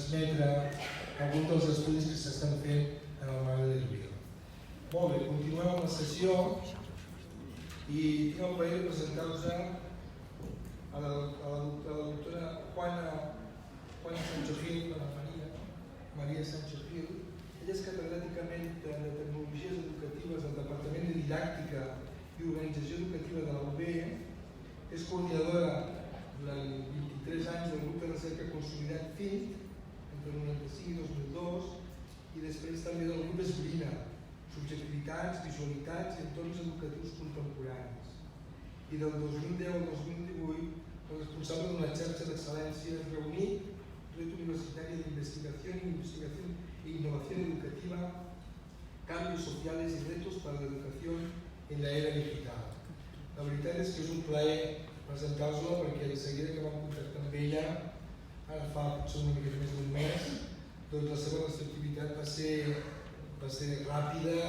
transmetre alguns dels estudis que s'estan fent en el Mare de Lluvia. Molt bé, continuem amb la sessió i tinc el plaer de presentar-vos a la doctora Juana Sancho Gil, Maria Sancho Gil. Ella és catedràticament de Tecnologies Educatives del Departament de Didàctica i Organització Educativa de la UB. És coordinadora durant 23 anys del grup de recerca consolidat FIT, entre el 95 i 2002, i després també del grup Esbrina, Subjectivitats, Visualitats i Entorns Educatius Contemporanis. I del 2010 al 2018, el responsable d'una xarxa d'excel·lència reunit, Red Universitaria de Investigación e Innovación Educativa, Cambios Sociales y Retos para la Educación en la Era Digital. La veritat és que és un plaer presentar-vos-la perquè de seguida que vam contactar amb ella, ara fa potser una mica més d'un mes, doncs la seva receptivitat va ser ràpida,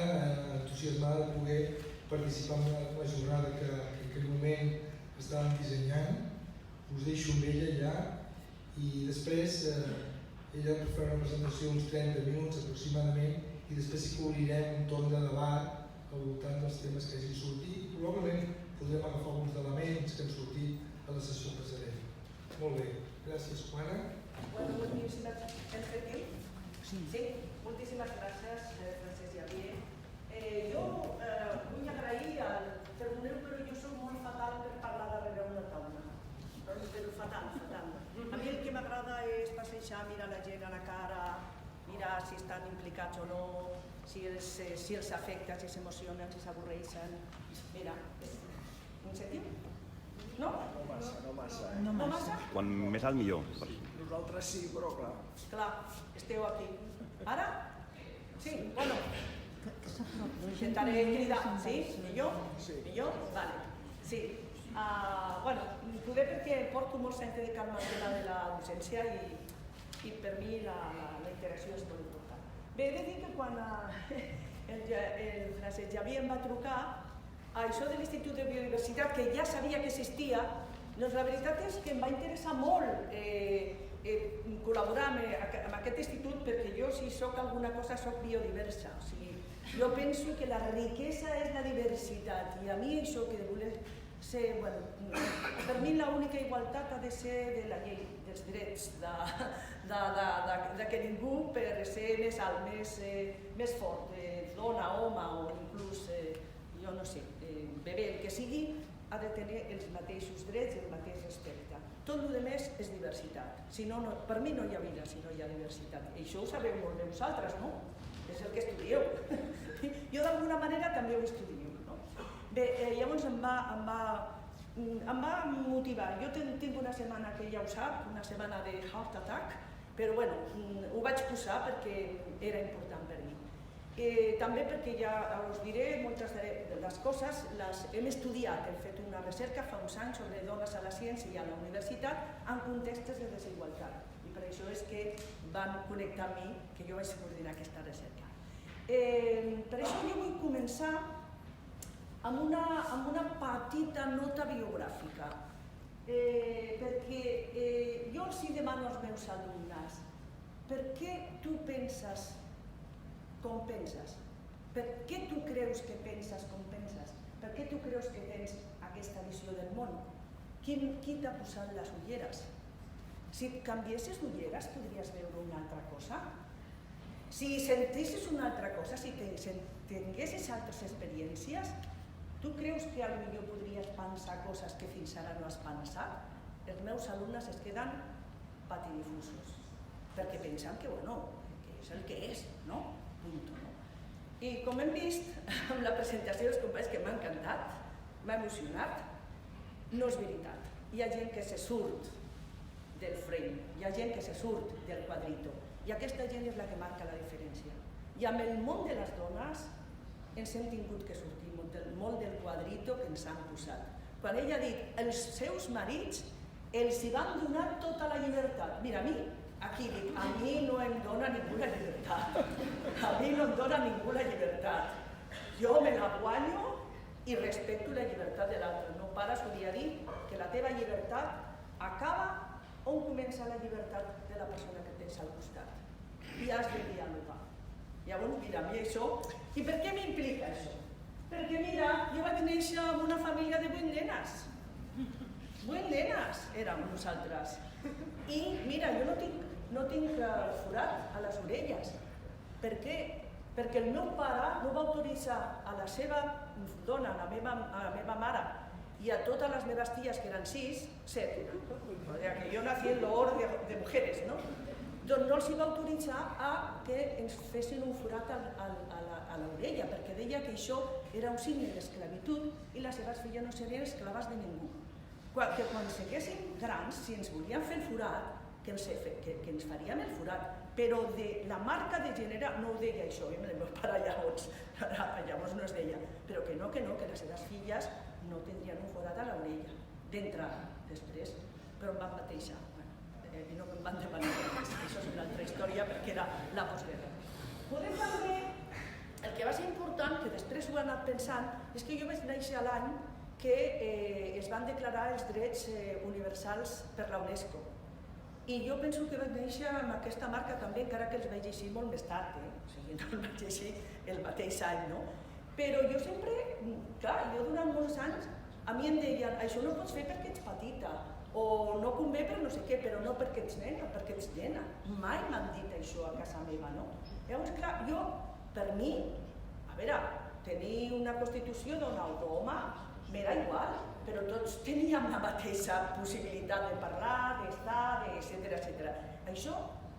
entusiasmada de poder participar en la jornada que en aquell moment estàvem dissenyant. Us deixo amb ella ja i després ella farà una presentació uns 30 minuts aproximadament i després sí que obrirem un torn de debat al voltant dels temes que hagin sortit i probablement podrem agafar alguns elements que han sortit a la sessió precedent. Molt bé, gràcies Juana. Bueno, moltíssimes gràcies, Francesc Xavier. Jo vull agrair al Perdoneu, però jo soc molt fatal per parlar darrere una taula. Però fatal. A mi el que m'agrada és passejar, mirar la gent a la cara, mirar si estan implicats o no, si els afecta, si s'emocionen, si s'avorreixen. Mira, em sentiu? No? No massa. No massa? Quan més alt millor. Nosaltres sí, però clar. Clar, esteu aquí. Ara? Sí, bueno. Intentaré cridar. Sí? Millor? Millor? Vale. Sí. Bueno, poder perquè porto molts anys dedicant-me al tema de la docència i per mi la interacció és molt important. Bé, he de dir que quan el Francesc Xavier em va trucar, això de l'Institut de Biodiversitat, que ja sabia que existia, doncs la veritat és que em va interessar molt col·laborar amb aquest institut perquè jo, si soc alguna cosa, soc biodiversa. O sigui, jo penso que la riquesa és la diversitat i a mi això que voler ser, bueno, per mi l'única igualtat ha de ser de la llei, dels drets, de que ningú per ser més alt, més fort, dona, home o inclús, jo no sé, bebè, el que sigui, ha de tenir els mateixos drets i el mateix respecte. Tot el més és diversitat. Si no, per mi no hi ha vida si no hi ha diversitat. I això ho sabeu molt bé vosaltres, no? És el que estudieu. Jo d'alguna manera també ho estudio. Bé, llavors em va motivar. Jo tinc una setmana que ja ho sap, una setmana de heart attack, però bueno, ho vaig posar perquè era important per mi. També perquè ja us diré moltes de les coses, les hem estudiat, hem fet una recerca fa uns anys sobre dones a la ciència i a la universitat en contextes de desigualtat. I per això és que van connectar amb mi que jo vaig coordinar aquesta recerca. Per això jo vull començar amb una petita nota biogràfica, perquè jo els demano als meus alumnes, per què tu penses com penses? Per què tu creus que penses com penses? Per què tu creus que tens aquesta visió del món? Qui t'ha posat les ulleres? Si et canviessis d'ulleres podries veure una altra cosa? Si sentissis una altra cosa, si tinguessis altres experiències, tu creus que potser podries pensar coses que fins ara no has pensat? Els meus alumnes es queden patidifusos, perquè pensen que, bueno, que és el que és, no? Punto, no? I com hem vist amb la presentació dels companys, que m'ha encantat, m'ha emocionat, no és veritat. Hi ha gent que se surt del frame, hi ha gent que se surt del quadrito, i aquesta gent és la que marca la diferència. I amb el món de les dones ens hem tingut que sortir molt del quadrito que ens han posat. Quan ella ha dit, els seus marits els hi van donar tota la llibertat. Mira, a mi, aquí dic, a mi no em dona ningú la llibertat. A mi no em dona ningú la llibertat. Jo me la guanyo i respecto la llibertat de l'altre. No pares un dia a dir que la teva llibertat acaba on comença la llibertat de la persona que tens al costat. I has de dialogar. Llavors, mira, a mi això... I per què m'implica això? Perquè, mira, jo vaig néixer en una família de 8 nenes. 8 nenes érem nosaltres. I, mira, jo no tinc forat a les orelles. Per què? Perquè el meu pare no va autoritzar a la seva dona, a la meva mare, y a todas las meves tías, que eran 7, o sea que yo nací en l'hora de mujeres, no? Doncs no els va autoritzar a que ens fessin un forat a l'orella, perquè deia que això era un signe d'esclavitud i les seves filles no serien esclaves de ningú. Que quan siguéssim grans, si ens volien fer el forat, que ens faríem el forat, però de la marca de gènere no ho deia això, el meu pare llavors no es deia, però que no, que les seves filles no tindrien un forat a l'orella, d'entrada, després, però em van batejar, i no em van demanar res, això és una altra història perquè era la postguerra. Podem també, el que va ser important, que després ho he anat pensant, és que jo vaig néixer l'any que es van declarar els drets universals per la UNESCO. I jo penso que vaig néixer amb aquesta marca també, encara que els vaig llegir molt més tard, o sigui, no els vaig llegir el mateix any, no? Però jo sempre, clar, jo durant molts anys, a mi em deien, això no pots fer perquè ets petita, o no convé per no sé què, però no perquè ets nena, perquè ets nena. Mai m'han dit això a casa meva, no? Llavors, clar, jo, per mi, a veure, tenir una constitució dona o d'home, m'era igual, però tots teníem la mateixa possibilitat de parlar, d'estar, etc. Això,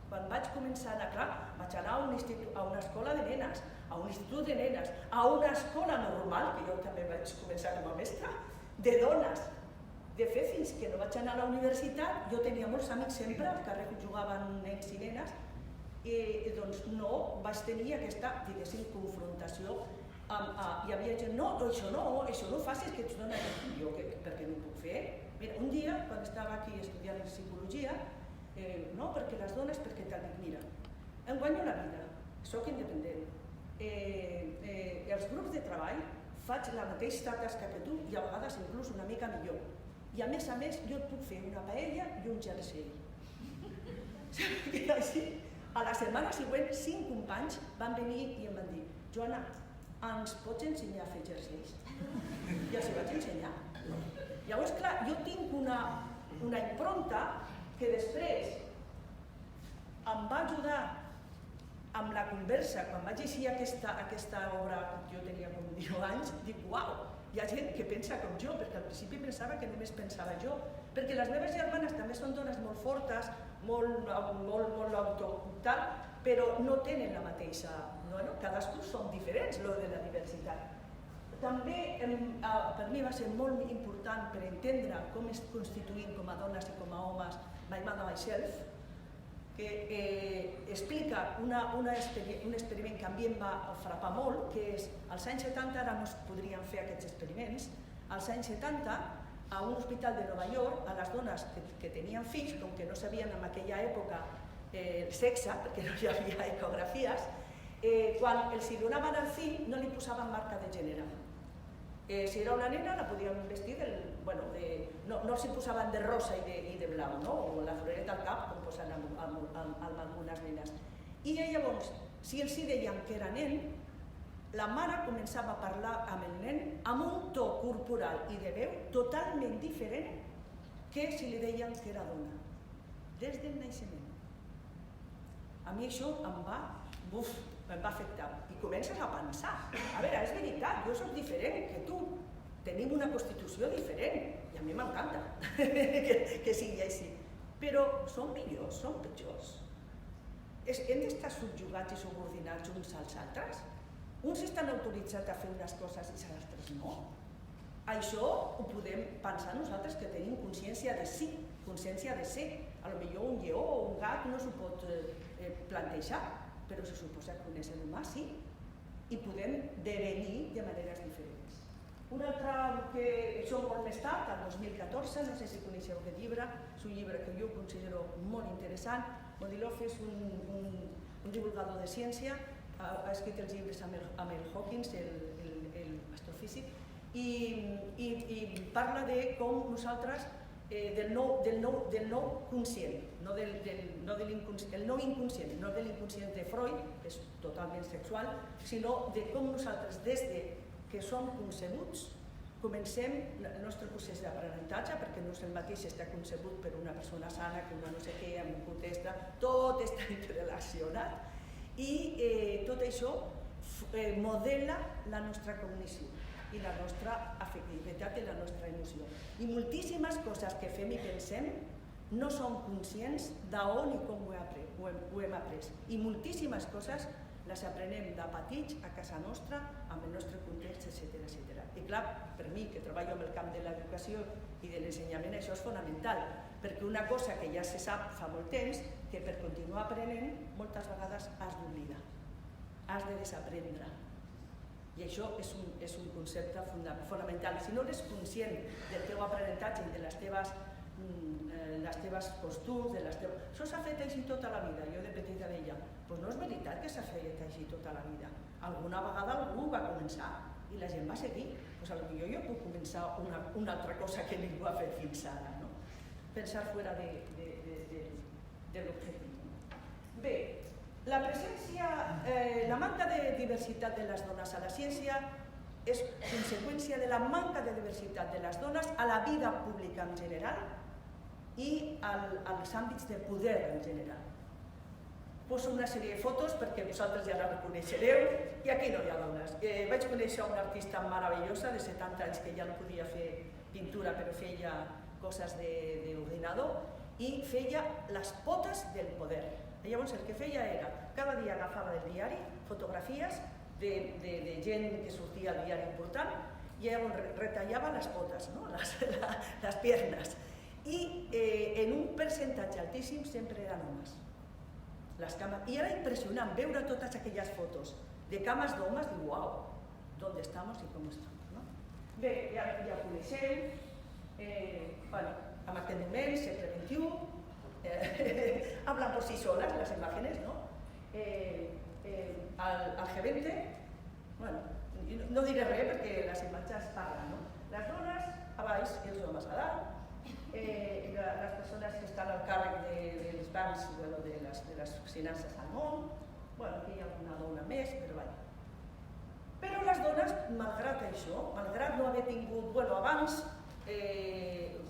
quan vaig començar a anar, clar, vaig anar a una escola de nenes, a un institut de nenes, a una escola normal, que jo també vaig començar com a mestra, de dones. De fet, fins que no vaig anar a la universitat, jo tenia molts amics sempre, al carrer jugaven nens i nenes, i doncs no vaig tenir aquesta, diguéssim, confrontació. Hi havia gent, no, això no ho facis, que ets dona. Jo, per què no ho puc fer? Mira, un dia, quan estava aquí estudiant psicologia, no, perquè les dones, perquè tal, dic, mira, em guanyo la vida, soc independent, els grups de treball faig la mateixa tasca que tu i a vegades inclús una mica millor. I a més, jo et puc fer una paella i un jersei. A la setmana següent, 5 companys van venir i em van dir, Joana, ens pots ensenyar a fer jerseis? I els vaig ensenyar. Llavors, clar, jo tinc una impronta que després em va ajudar amb la conversa. Quan vaig llegir aquesta obra, jo tenia com 10 anys, dic, uau, hi ha gent que pensa com jo, perquè al principi pensava que només pensava jo, perquè les meves germanes també són dones molt fortes, molt autocultal, però no tenen la mateixa, cadascú som diferents, lo de la diversitat. També per mi va ser molt important per entendre com es constituïm com a dones i com a homes My Mother Myself, que explica un experiment que a mi em va frapar molt, que és, als anys 70 ara no es podrien fer aquests experiments, als anys 70 a un hospital de Nova York, a les dones que tenien fills, com que no sabien en aquella època el sexe, perquè no hi havia ecografies, quan els donaven el fill no li posaven marca de gènere. Si era una nena la podien vestir, no els posaven de rosa i de blau, o la floreta al cap, com posen amb algunes nenes. I llavors, si els deien que era nen, la mare començava a parlar amb el nen amb un to corporal i de veu totalment diferent que si li deien que era dona, des del naixement. A mi això em va afectar i comences a pensar, a veure, és veritat, jo soc diferent que tu, tenim una constitució diferent i a mi m'encanta que sigui així, però som millors, som pitjors. Hem d'estar subjugats i subordinats uns als altres? Uns estan autoritzats a fer unes coses i els altres no? Això ho podem pensar nosaltres, que tenim consciència de sí, consciència de ser. Potser un lleó o un gat no s'ho pot plantejar, però se suposa que un ésser humà sí, i podem devenir de maneres diferents. Un altre que això molt més tard, el 2014, no sé si coneixeu aquest llibre, és un llibre que jo considero molt interessant. Modilov és un divulgador de ciència, ha escrit els llibres amb el Hawkins, el astrofísic, i parla de com nosaltres del no conscient, no del inconscient, el no inconscient, no de l'inconscient de Freud, que és totalment sexual, sinó de com nosaltres, des que som concebuts, comencem el nostre procés d'aprenentatge, perquè no és el mateix estar concebut per una persona sana que una no sé què, amb un contesta, tot està interrelacionat, i tot això modela la nostra cognició i la nostra afectivitat i la nostra emoció. I moltíssimes coses que fem i pensem no som conscients d'on i com ho hem après. I moltíssimes coses les aprenem de petits a casa nostra, amb el nostre context, etc. I clar, per mi, que treballo en el camp de l'educació i de l'ensenyament, això és fonamental, perquè una cosa que ja se sap fa molt temps, que per continuar aprenent, moltes vegades has d'oblidar, has de desaprendre. I això és un concepte fonamental. Si no eres conscient del teu aprenentatge i de les teves costums, això s'ha fet així tota la vida. Jo de petita deia, doncs no és veritat que s'ha fet així tota la vida. Alguna vegada algú va començar i la gent va seguir. Doncs potser jo puc començar una altra cosa que ningú ha fet fins ara. Pensar fora de l'objectiu. Bé, la manca de diversitat de les dones a la ciència és conseqüència de la manca de diversitat de les dones a la vida pública en general i als àmbits de poder en general. Poso una sèrie de fotos perquè vosaltres ja la reconeixereu i aquí no hi ha dones. Vaig conèixer una artista meravellosa de 70 anys que ja no podia fer pintura però feia coses d'ordinador i feia les potes del poder. Llavors el que feia era, cada dia agafava del diari fotografies de gent que sortia al diari important i llavors retallava les potes, les piernas. I en un percentatge altíssim sempre eren homes. I era impressionant veure totes aquelles fotos de cames d'homes i uau, ¿dónde estamos y cómo estamos? Bé, ja coneixeu, en aquest moment, segle XXI, hablan por sí solas las imágenes, ¿no? Al G20, bueno, no diré res perquè les imatges parlen, no? Les dones a baix i els homes a dalt, les persones que estan al càrrec dels bancs, de les finances al món, bueno, aquí hi ha alguna dona més, però vaja. Però les dones, malgrat això, malgrat no haver tingut, bueno, abans,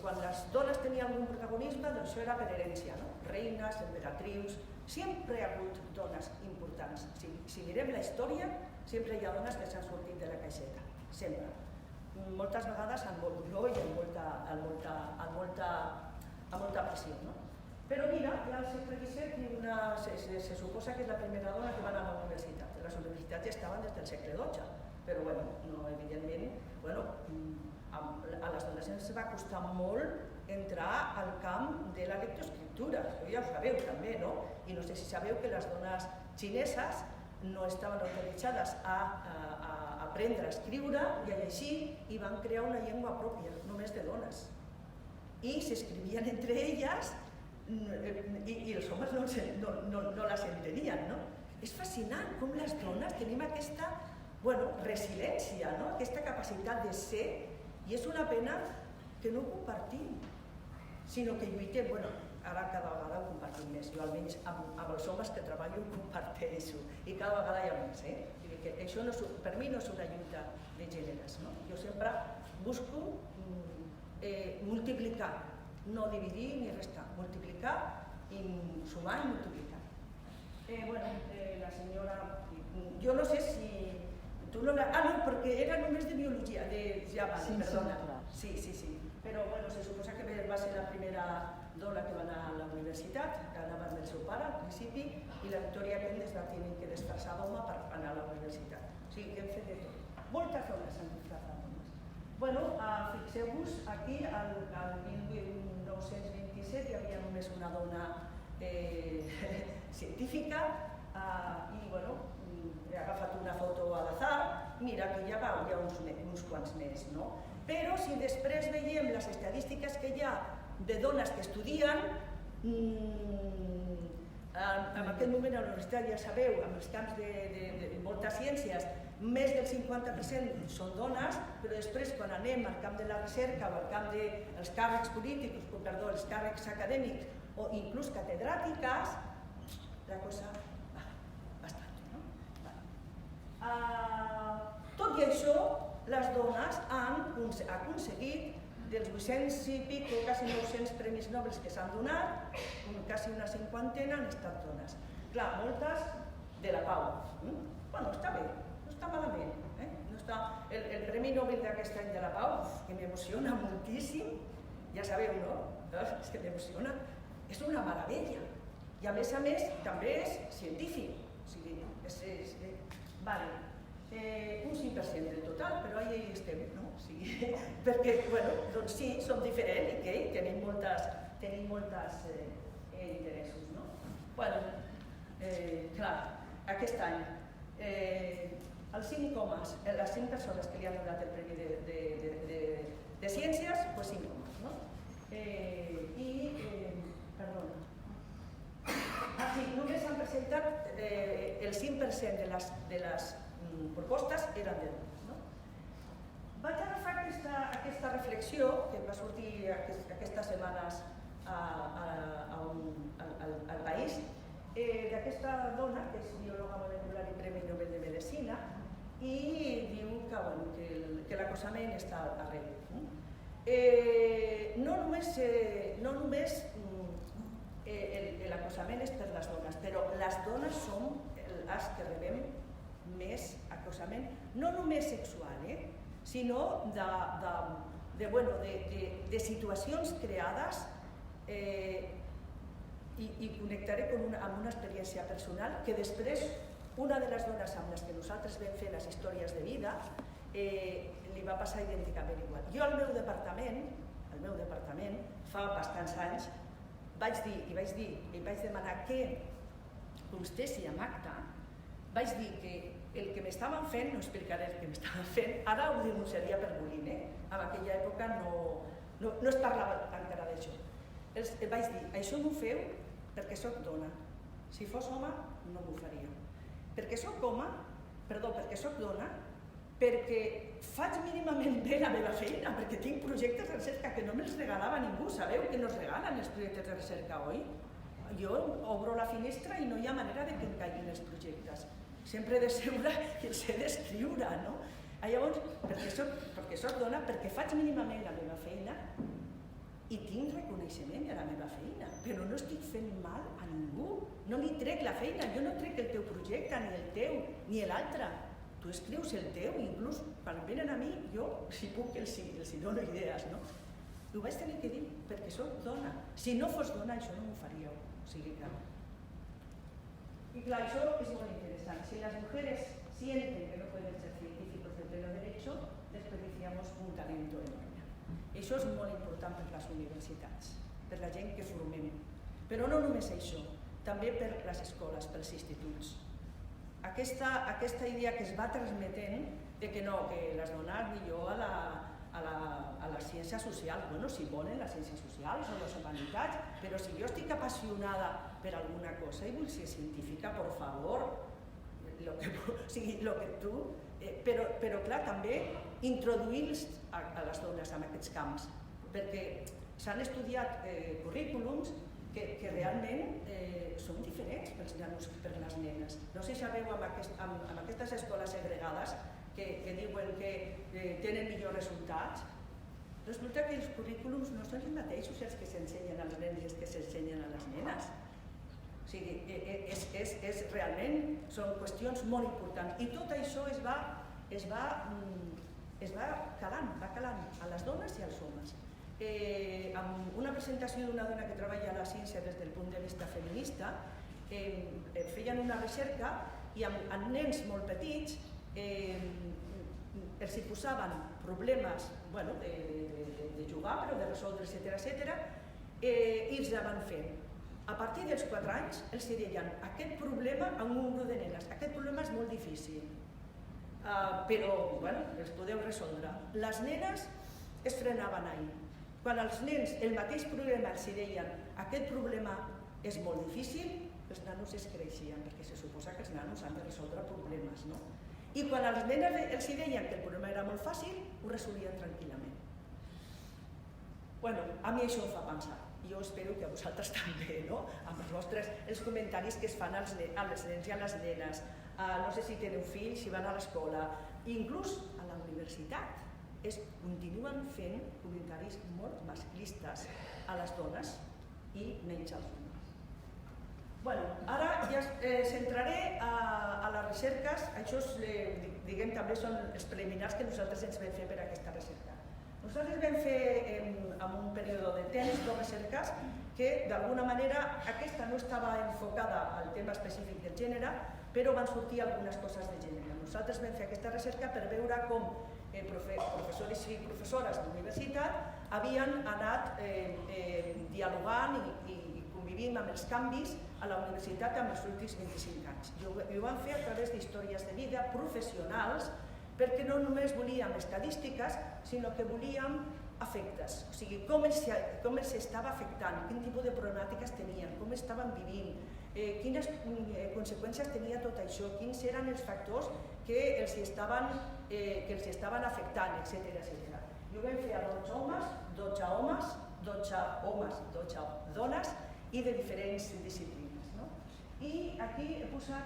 quan les dones tenien algun protagonisme, doncs això era per herència, no? Reines, emperatrius, sempre hi ha hagut dones importants. Si mirem la història, sempre hi ha dones que s'han sortit de la caixeta, sempre. Moltes vegades amb molt dolor i amb molta pressió, no? Però mira, ja al segle XVII se suposa que és la primera dona que va anar a la universitat. Les universitats ja estaven des del segle XII, però bueno, no, evidentment, bueno, a les dones ens va costar molt entrar al camp de la lectoescriptura, ja ho sabeu també, no? I no sé si sabeu que les dones xineses no estaven autoritzades a aprendre a escriure i a llegir i van crear una llengua pròpia, només de dones. I s'escrivien entre elles i els homes no les entenien, no? És fascinant com les dones tenim aquesta resiliència, aquesta capacitat de ser, i és una pena que no ho compartim, sinó que lluitem. Ara cada vegada ho compartim més, jo almenys amb els homes que treballo ho comparteixo, i cada vegada hi ha més. Això per mi no és una lluita de gèneres. Jo sempre busco multiplicar, no dividir ni restar, multiplicar i sumar i multiplicar. La senyora, jo no sé si tu no la... no, perquè era només de biologia, perdona. Sí, però se suposa que va ser la primera dona que va anar a la universitat, que anava amb el seu pare al principi, i la Victoria Kent es va tenir que disfressar d'home per anar a la universitat. O sigui que hem fet de tot. Moltes dones s'han disfressat d'homes. Fixeu-vos, aquí, al 1927 hi havia només una dona científica i, he agafat una foto a l'azar, mira que hi ha uns quants més, no? Però si després veiem les estadístiques que hi ha de dones que estudien, en aquest moment a la universitat, ja sabeu, en els camps de moltes ciències, més del 50% són dones, però després quan anem al camp de la recerca o al camp dels càrrecs polítics, perdó, els càrrecs acadèmics o inclús catedràtiques, la cosa va bastant, no? Tot i això, les dones han aconseguit dels 800 i pico, quasi 900 premis Nobel que s'han donat, quasi una cinquantena han estat dones. Clar, moltes de la pau. Bueno, està bé, no està malament. No està... El Premi Nobel d'aquest any de la pau, que m'emociona moltíssim, ja sabeu, no? És que m'emociona, és una meravella. I a més, també és científic. O sigui, vale. Un 5% del total, però ahí estem, no? O sigui, perquè, bueno, doncs sí, som diferents i tenim moltes interessos, no? Bueno, clar, aquest any, les 5 persones que li han donat el Premi de Ciències, doncs 5 homes, no? Perdona. Sí, només s'han presentat el 5% de les propostes eren de dones. No? Vaig agafar aquesta reflexió que va sortir aquestes setmanes al país d'aquesta dona que és biòloga molecular i Premi Nobel de Medicina i diu que l'acosament està arreu. No només l'acosament és per les dones, però les dones som les que rebem més acosament, no només sexual, sinó de situacions creades i connectaré amb una experiència personal que després una de les dones amb les que nosaltres vam fer les històries de vida li va passar idènticament igual. Jo al meu departament, fa bastants anys, vaig demanar que constessi amb acta, vaig dir que el que m'estaven fent, no explicaré el que m'estaven fent, ara ho denunciaria per bullying, en aquella època no es parlava encara d'això. Vaig dir, això m'ho feu perquè sóc dona, si fos home no m'ho faria. Perquè sóc dona, perquè faig mínimament bé la meva feina, perquè tinc projectes de recerca que no me'ls regalava ningú, sabeu que no es regalen els projectes de recerca, oi? Jo obro la finestra i no hi ha manera de que em caiguin els projectes. Sempre he de seure i els he d'escriure, no? Llavors, perquè soc dona, perquè faig mínimament la meva feina i tinc reconeixement de la meva feina, però no estic fent mal a ningú, no li trec la feina, jo no trec el teu projecte, ni el teu, ni l'altre. Tu escrius el teu, inclús quan venen a mi, jo, si puc, els dono idees, no? Ho vaig tenir que dir, perquè soc dona. Si no fos dona, això no m'ho faríeu, o sigui que... Y claro, eso es muy interesante. Si las mujeres sienten que no pueden ser científicos de pleno derecho, desperdiciamos un talento enorme. Això és molt important per les universitats, per la gent que formem. Però no només això, també per les escoles, pels instituts. Aquesta idea que es va transmetent de que no, que les dones millor a la ciència social, bueno, si volen les ciències socials o les humanitats, però si jo estic apassionada per alguna cosa i vull ser científica, por favor, lo que tu... Però clar, també introduir a les dones en aquests camps, perquè s'han estudiat currículums que realment són diferents pels nanos que per les nenes. No sé si sabeu amb aquestes escoles segregades que diuen que tenen millors resultats, resulta que els currículums no són els mateixos els que s'ensenyen als nens i els que s'ensenyen a les nenes. O sigui, realment són qüestions molt importants i tot això es va calant a les dones i als homes. Amb una presentació d'una dona que treballa a la ciència des del punt de vista feminista, feien una recerca i amb nens molt petits els hi posaven problemes de jugar, però de resoldre, etc. I els van fent. A partir dels 4 anys els deien aquest problema amb un grup de nenes, aquest problema és molt difícil, però els podeu resoldre. Les nenes es frenaven ahí. Quan els nens el mateix problema els deien aquest problema és molt difícil, els nanos es creixien, perquè se suposa que els nanos han de resoldre problemes, no? I quan als nens els deien que el problema era molt fàcil, ho resolien tranquil·lament. Bueno, a mi això em fa pensar. Jo espero que a vosaltres també, no? Amb els comentaris que es fan als nens i a les nenes. No sé si teniu fills, si van a l'escola, inclús a la universitat. Continuen fent comentaris molt masclistes a les dones i menys als homes. Bueno, ara ja centraré a les recerques. Això diguem també són els preliminars que nosaltres ens vam fer per a aquesta recerca. Nosaltres vam fer en un període de temps 2 recerques que d'alguna manera aquesta no estava enfocada al tema específic del gènere, però van sortir algunes coses de gènere. Nosaltres vam fer aquesta recerca per veure com professors i professores de la universitat havien anat dialogant i convivint amb els canvis a la universitat en els últims 25 anys. I ho van fer a través d'històries de vida professionals, perquè no només volíem estadístiques, sinó que volíem efectes, o sigui, com els estava afectant, quin tipus de problemàtiques tenien, com estaven vivint, quines conseqüències tenia tot això, quins eren els factors que els estaven afectant, etc. I ho vam fer a 12 homes, 12 dones i de diferents disciplines. I aquí he posat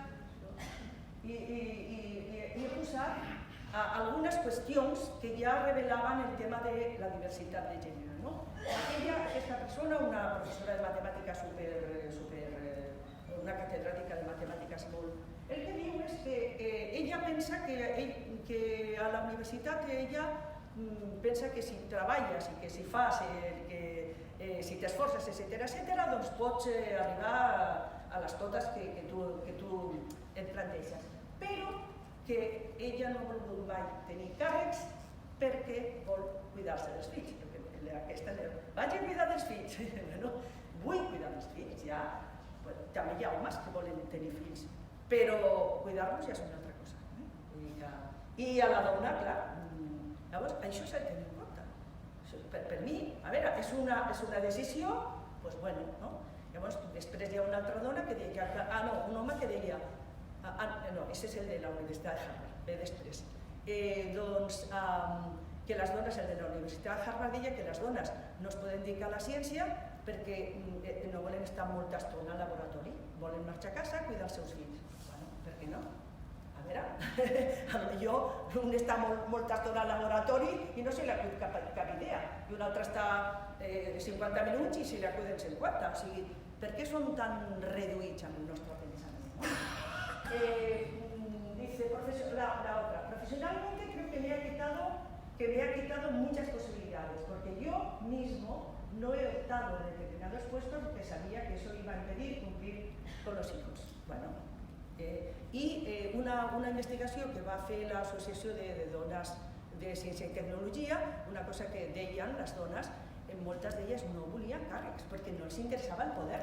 algunes qüestions que ja revelaven el tema de la diversitat de gènere. Aquesta persona, una professora de matemàtiques una catedràtica de matemàtiques molt... El que diu és que ella pensa que a la universitat ella pensa que si treballes i que si fas, si t'esforces, etc., doncs pots arribar a les totes que tu et planteges. Però que ella no ha volgut mai tenir càrrecs perquè vol cuidar-se dels fills. Vaig a cuidar dels fills. Vull cuidar dels fills, ja. També hi ha homes que volen tenir fills, però cuidar-los ja és una altra cosa. I a la dona, clar, llavors això s'ha de tenir en compte. Per mi, a veure, és una decisió, doncs bueno, no? Llavors després hi ha una altra dona que deia, un home que deia, no, aquest és el de la Universitat de Harvard, ve després, doncs que les dones, el de la Universitat de Harvard deia que les dones no es poden dedicar a la ciència perquè no volen estar molta estona al laboratori, volen marxar a casa a cuidar els seus fills. Bueno, per què no? A veure, un està molta estona al laboratori i no se li acut cap idea, i un altre està 50 minuts i se li acuden 50. O sigui, per què som tan reduïts amb el nostre pensament? Dice la otra, profesionalmente creo que me ha quitado muchas posibilidades, porque yo mismo no he optado en determinados puestos porque sabía que eso iba a impedir cumplir con los hijos. Bueno, una investigació que va fer l'Associació de Dones de Ciència i Tecnologia, una cosa que deien les dones, moltes d'elles no volien càrrecs perquè no els interessava el poder.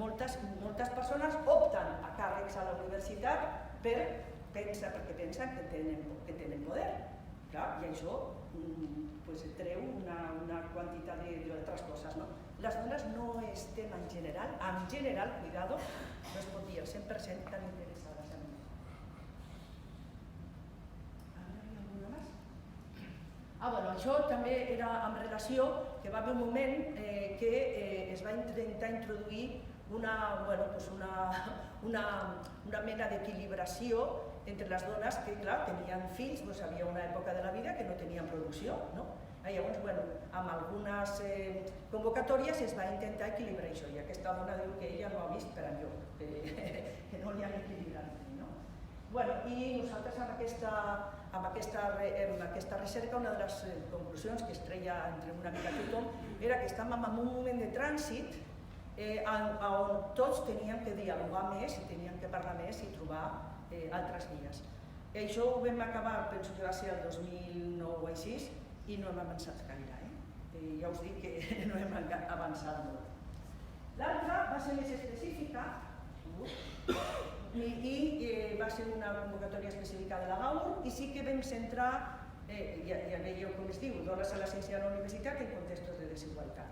Moltes persones opten a càrrecs a la universitat perquè pensen que tenen poder. I això treu una quantitat d'altres coses. Les dones no estem en general, cuidado, no es pot dir al 100% tan interessades en això. Bueno, això també era en relació que va haver un moment que es va intentar introduir una mena d'equilibració entre les dones que, clar, tenien fills, doncs hi havia una època de la vida que no tenien producció, no? Llavors, amb algunes convocatòries es va intentar equilibrar això, i aquesta dona diu que ella no ha vist per enlloc, que no li han equilibrat. I nosaltres amb aquesta recerca, una de les conclusions que es treia entre una mica tothom era que estàvem en un moment de trànsit on tots teníem que dialogar més i teníem que parlar més i trobar altres vies. Això ho vam acabar, penso que va ser el 2009 o així, i no hem avançat gaire. Ja us dic que no hem avançat molt. L'altra va ser més específica i va ser una convocatòria específica de la GAUR i sí que vam centrar, ja veieu com es diu, dones a la ciència de la universitat en contextos de desigualtat.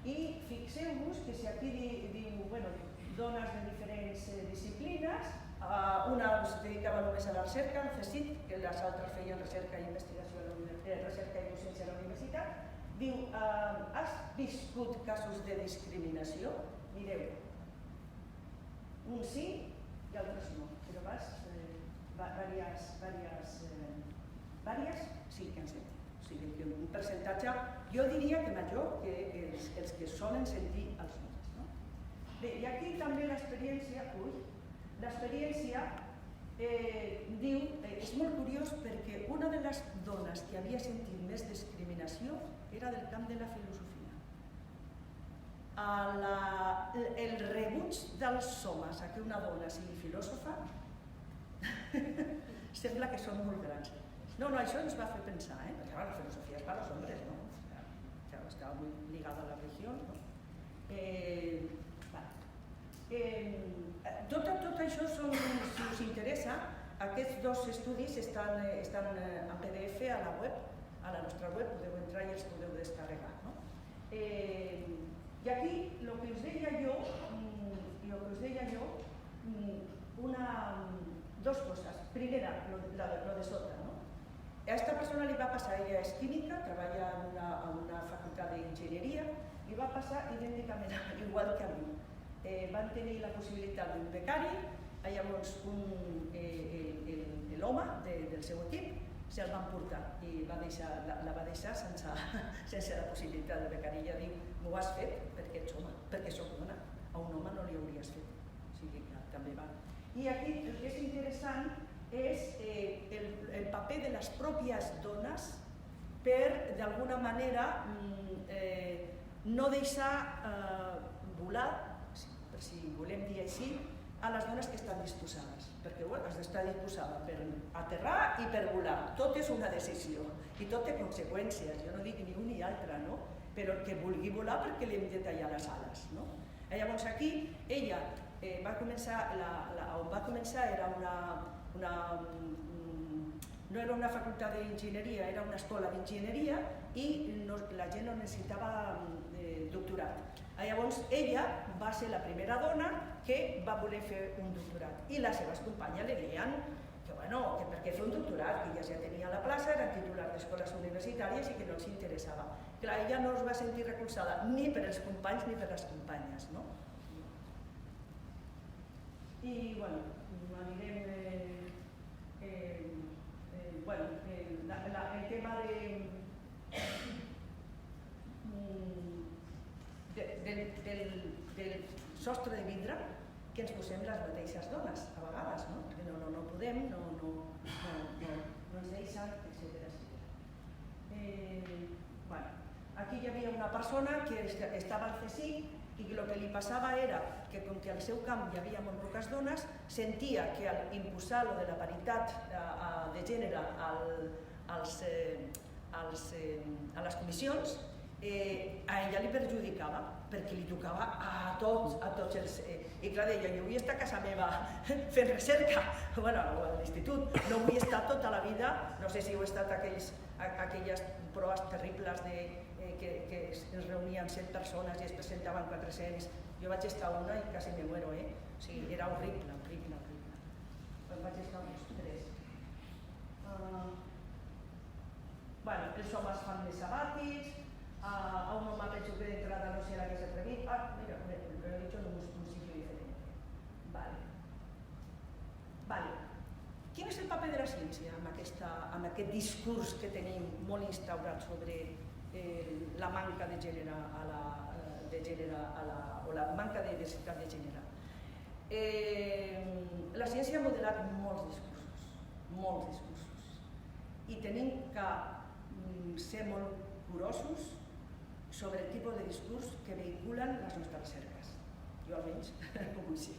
I fixeu-vos que si aquí diu dones de diferents disciplines, una es dedicava només a la recerca, al CSIC, que les altres feien recerca i investigació recerca i docència a la universitat. Diu, has viscut casos de discriminació? Mireu, un sí i altres no, però diverses sí que han sentit. O sigui que un percentatge, jo diria que major que els que solen sentir els homes. No? Bé, i aquí també l'experiència diu, és molt curiós perquè una de les dones que havia sentit més discriminació era del camp de la filosofia. El rebuig dels homes a que una dona sigui filòsofa sembla que són molt grans. No, això ens va fer pensar, perquè la filosofia és per als homes, no? Estava molt ligada a la religió, no? Tot això, si us interessa, aquests dos estudis estan en PDF a la web, a la nostra web, podeu entrar i els podeu descarregar. I aquí, el que us deia jo, dos coses. Primera, lo de sota. A aquesta persona li va passar, ella és química, treballa en una facultat d'enginyeria, li va passar idènticament igual que a mi. Van tenir la possibilitat d'un becari, llavors l'home del seu equip se'l van portar i la va deixar sense la possibilitat de becari. Ella diu, m'ho has fet perquè ets home, perquè soc dona, a un home no li hauries fet. O sigui que també va. I aquí el que és interessant és el paper de les pròpies dones per, d'alguna manera, no deixar volar, per si volem dir així, a les dones que estan disposades, perquè has d'estar disposada per aterrar i per volar. Tot és una decisió i tot té conseqüències, jo no dic ni un ni altre, però que vulgui volar perquè li hem de tallar les ales. Llavors aquí ella va començar, on va començar era no era una facultat d'enginyeria, era una escola d'enginyeria i la gent no necessitava doctorat. Llavors ella va ser la primera dona que va voler fer un doctorat i les seves companyes li deien que per què fer un doctorat, que ja tenia la plaça, era titular d'escoles universitàries i que no els interessava. Clar, ella no es va sentir recolzada ni per els companys ni per les companyes. I anirem... el tema del sostre de vidre que ens posem les mateixes dones, a vegades, perquè no podem, no ens deixen, etc. Aquí hi havia una persona que estava al CSIC i el que li passava era que, com que al seu camp hi havia molt poques dones, sentia que al imposar de la paritat de gènere a les comissions, a ella li perjudicava, perquè li tocava a tots els... I clar, deia, jo vull estar a casa meva fent recerca, o a l'institut, no vull estar tota la vida, no sé si heu estat aquelles proves terribles que es reunien 100 persones i es presentaven 400, jo vaig estar una i quasi me muero, o sigui, era horrible. Vaig estar uns 3. Els homes fan més sabàtics, a un home penso que d'entrada no serà que s'atrevit. Mira, lo he dicho en un sitio diferente. Vale. Quin és el paper de la ciència amb aquest discurs que tenim molt instaurat sobre la manca de gènere o la manca de diversitat de gènere? La ciència ha modelat molts discursos, i tenim que ser molt curosos sobre el tipus de discurs que vehiculen les nostres recerques. Jo almenys ho vull ser.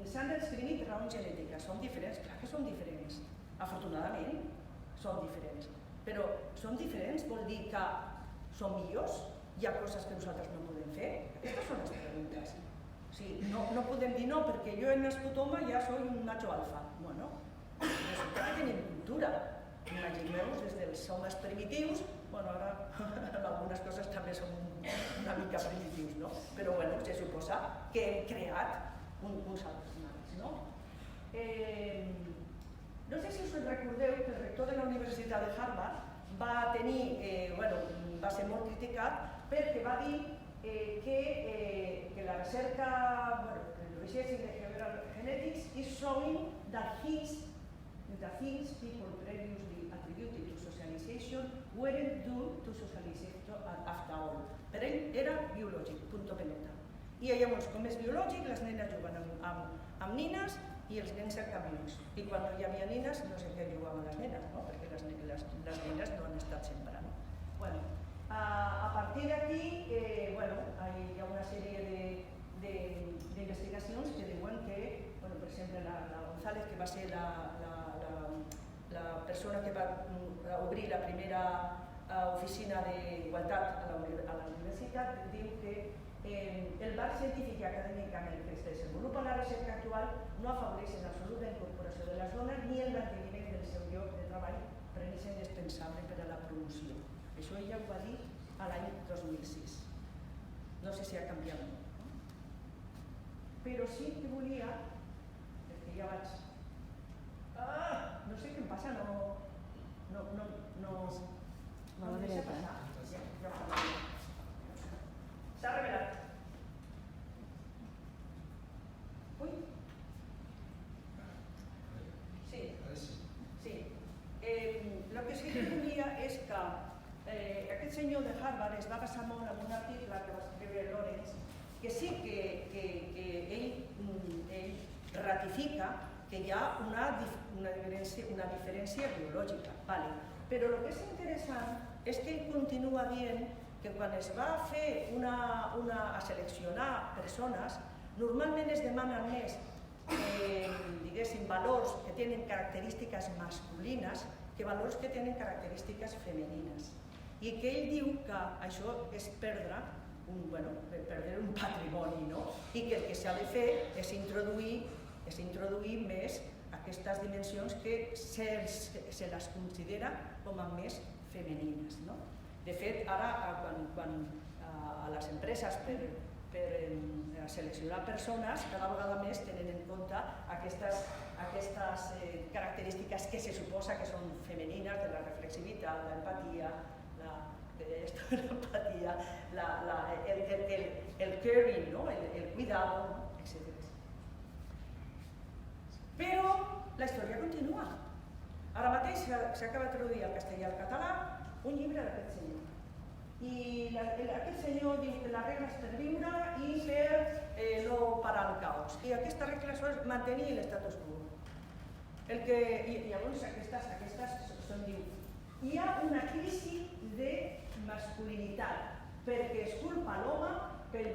S'han d'esgrimir raons genètiques, són diferents, clar que són diferents. Afortunadament són diferents, però són diferents vol dir que són millors? Hi ha coses que nosaltres no podem fer? Aquestes són les preguntes. No podem dir no, perquè jo he nascut home i ja soy un macho alfa. Bueno, resulta que tenim cultura. Imagineu-vos des dels homes primitius Bueno, ara algunes coses també són una mica primitius, no? Però bueno, se suposa que hem creat uns altres marcs, no? No sé si us recordeu que el rector de la Universitat de Harvard va tenir, va ser molt criticat perquè va dir que la recerca, el research in behavioral genetics is showing that things people previously attributed to socialization weren't due to socialization after all. Per ell era biològic, punto pelota. I llavors, com és biològic, les nenes juguen amb nines i els nens amb camions. I quan no hi havia nines, no sé què jugaven les nenes, no? Perquè les nenes no han estat sempre. No? Bueno, a partir d'aquí hi ha una sèrie d'investigacions que diuen que, per exemple, la González, que va ser la persona que va obrir la primera oficina d'igualtat a la universitat, diu que el marc científic i acadèmic en el que es desenvolupa la recerca actual no afavoreix en absolut la incorporació de les dones ni el manteniment del seu lloc de treball, premissa indispensable per a la promoció. Això ella ho va dir l'any 2006. No sé si ha canviat molt. Però sí que volia, perquè ja vaig... no sé què em passa, no em deixa passar. S'ha revelat. Ui. Sí. Sí. El que sí que volia és que aquest senyor de Harvard es va basar molt en un article que va escriure Lawrence, que sí que ell ratifica que hi ha una diferència biològica. Vale. Però el que és interessant és que ell continua dient que quan es va fer a seleccionar persones, normalment es demanen més diguéssim, valors que tenen característiques masculines que valors que tenen característiques femenines. I que ell diu que això és perdre un patrimoni, no? I que el que s'ha de fer és introduir més aquestes dimensions que se les considera com a més femenines, no? De fet, ara, quan a les empreses per seleccionar persones, cada vegada més tenen en compte aquestes característiques que se suposa que són femenines, de la reflexivitat, l'empatia, el caring, el cuidado, etc. Però la història continua. Ara mateix s'acaba de traduir al castellà i al català un llibre d'aquest senyor. I aquest senyor diu que la regla és per viure i per no parar el caos. I aquesta regla és mantenir l'estatus quo. Llavors aquestes són, diu, hi ha una crisi de masculinitat perquè es culpa l'home per el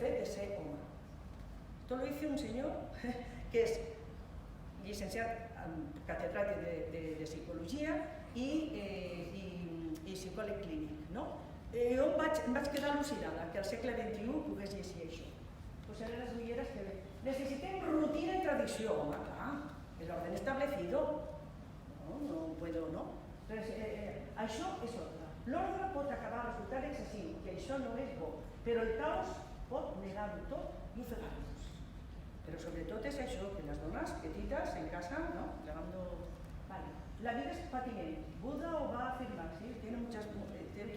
fet de ser home. Esto lo dice un señor que és llicenciat catedràtic de psicologia i psicòleg clínic. Jo em vaig quedar al·lucinada que al segle XXI pogués llegir això. Posaré les ulleres que necessitem rutina i tradició. Home, clar, el orden establecido. No puedo, no? Això és ordre. L'ordre pot acabar resultant excessiu, que això no és bo, però el caos pot negar-ho tot i ofegar-nos. Però sobretot és això, que les dones petites en casa, ¿no? La vida es patiment. Buda ho va afirmar, sí? Tiene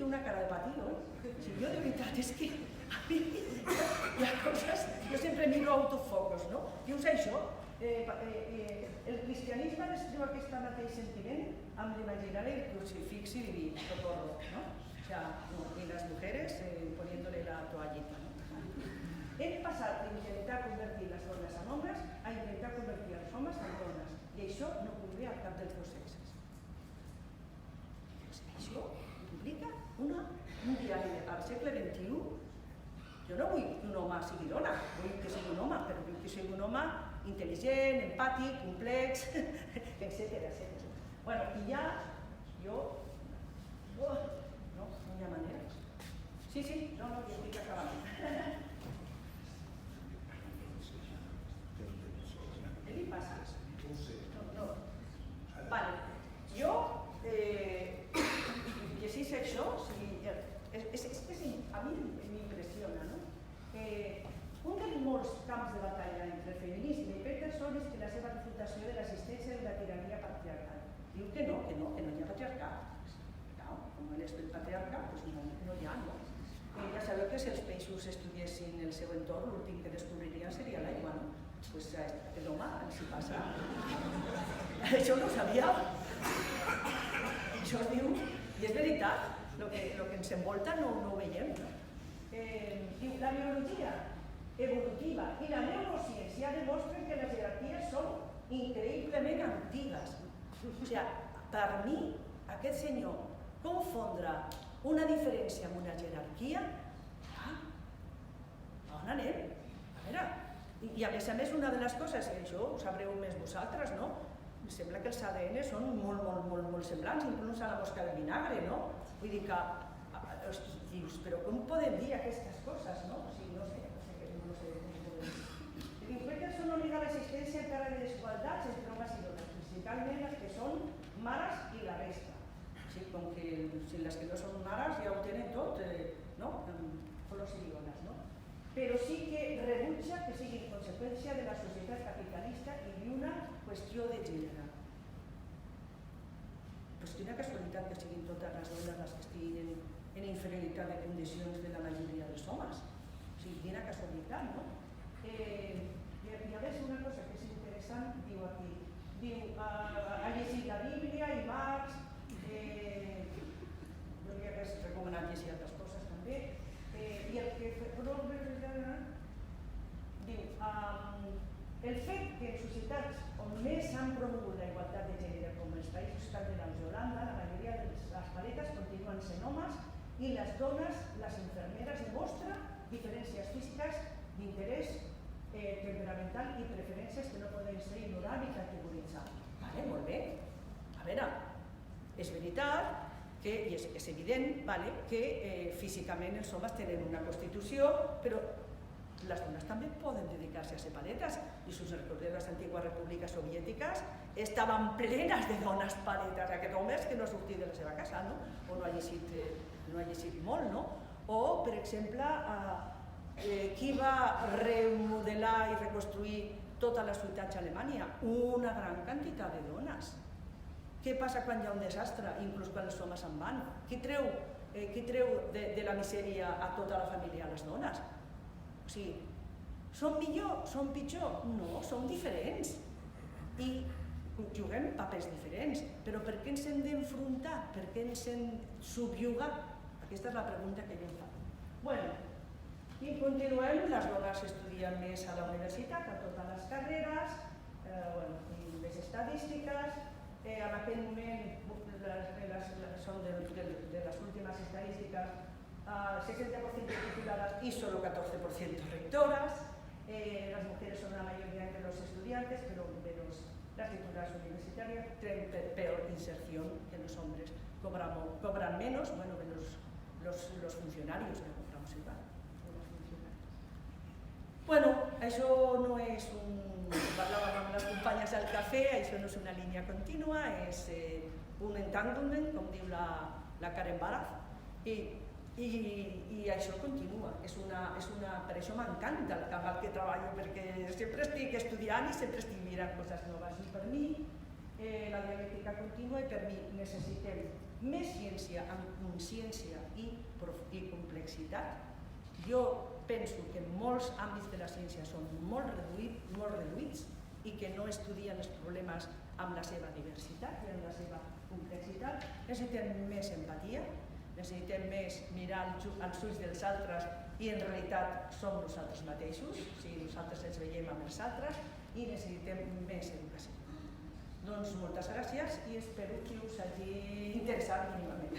una cara de patido, ¿eh? Si yo de veritat és que a mi hi ha coses... Jo sempre miro autofocus, no? Dius això, el cristianisme descriu aquest mateix sentiment amb l'imaginari del crucifix i diví, socorro, ¿no? O sea, y las mujeres poniéndole la toallita, ¿no? Hem passat d'intentar convertir les dones en homes a intentar convertir els homes en dones. I això no convé a cap dels dos sexes. Això implica un diari al segle XXI. Jo no vull que un home sigui dona, vull que sigui un home, però vull que sigui un home intel·ligent, empàtic, complex, etc. Bueno, i ja, no hi ha manera. Sí, no, jo estic acabant. Què li passa? No ho sé. No. Vale. Jo llegeixo la seva refutació de l'existència de la tirania patriarcal. Diu que no hi ha patriarcat. Clar, com ell és el patriarca, doncs no hi ha, no? Ja sabeu que si els peixos estudiessin el seu entorn, l'últim que descobririen seria l'aigua, no? Doncs aquest home ens hi passa. Això no ho sabia. Això diu, i és veritat, el que ens envolta no ho veiem. Diu, la biologia evolutiva i la neurociència demostren que les jerarquies són increïblement antigues. O sigui, per mi, aquest senyor confondre una diferència amb una jerarquia, on anem? A veure, i a més, una de les coses, i això ho sabreu més vosaltres, no? Em sembla que els ADN són molt semblants, inclús a la mosca del vinagre, no? Vull dir que, dius, però com podem dir aquestes coses, no? O sigui, no sé com podem dir. Diu, crec que són obliga l'existència encara de desigualtats entre homes i dones, principalment les que són mares i la resta. Sí, com que si les que no són mares ja ho tenen tot, no? Flors i liones, no? Però sí que rebutja que sigui conseqüència de la societat capitalista i d'una qüestió de gènere. Doncs quina casualitat que siguin totes les dones les que estiguin en inferioritat de condicions de la majoria dels homes. O sigui, quina casualitat, no? I a veure una cosa que és interessant, diu aquí. Diu, ha llegit la Bíblia i Marx, jo li hagués recomanat llegir altres coses també, i el que diu, el fet que en societats on més han promogut la igualtat de gènere com els països escandinaus i Holanda, la majoria de les paretes continuen sent homes i les dones, les infermeres, demostren diferències físiques d'interès temperamental i preferències que no poden ser ignorar ni categoritzar. Vale, molt bé. A veure, és veritat que, i és evident, que físicament els homes tenen una constitució, però les dones també poden dedicar-se a ser paretes. I si us recordeu, les antigues repúbliques soviètiques estaven plenes de dones paretes. Aquest home és que no ha sortit de la seva casa, no? O no ha llegit molt, no? O, per exemple, qui va remodelar i reconstruir totes les ciutats a Alemanya? Una gran quantitat de dones. Què passa quan hi ha un desastre, inclús quan els homes se'n van? Qui treu de la misèria a tota la família, a les dones? O sigui, som millor, som pitjor? No, som diferents. I juguem papers diferents. Però per què ens hem d'enfrontar? Per què ens hem subjugat? Aquesta és la pregunta que jo em faig. Bueno, i continuem, les dones estudien més a la universitat, a totes les carreres, i les estadístiques. En aquell moment, són de les últimes estadístiques, 60% tituladas y solo 14% rectoras. Las mujeres son la mayoría entre los estudiantes, pero menos las tituladas universitarias, tienen peor inserción que los hombres. Cobran menos, bueno, menos los funcionarios, que cobramos igual. Bueno, això no és parlàvem amb les companyes al cafè, això no és una línia contínua, és un entanglement, com diu la Karen Baraz, i això continua. Per això m'encanta el camp al que treballo, perquè sempre estic estudiant i sempre estic mirant coses noves. I per mi, la dialèctica contínua, i per mi necessitem més ciència amb consciència i complexitat. Jo penso que molts àmbits de la ciència són molt reduïts i que no estudien els problemes amb la seva diversitat i amb la seva complexitat. Necessitem més empatia, necessitem més mirar als ulls dels altres i en realitat som nosaltres mateixos, o sigui, nosaltres ens veiem amb els altres, i necessitem més educació. Doncs moltes gràcies i espero que us hagi interessat mínimament.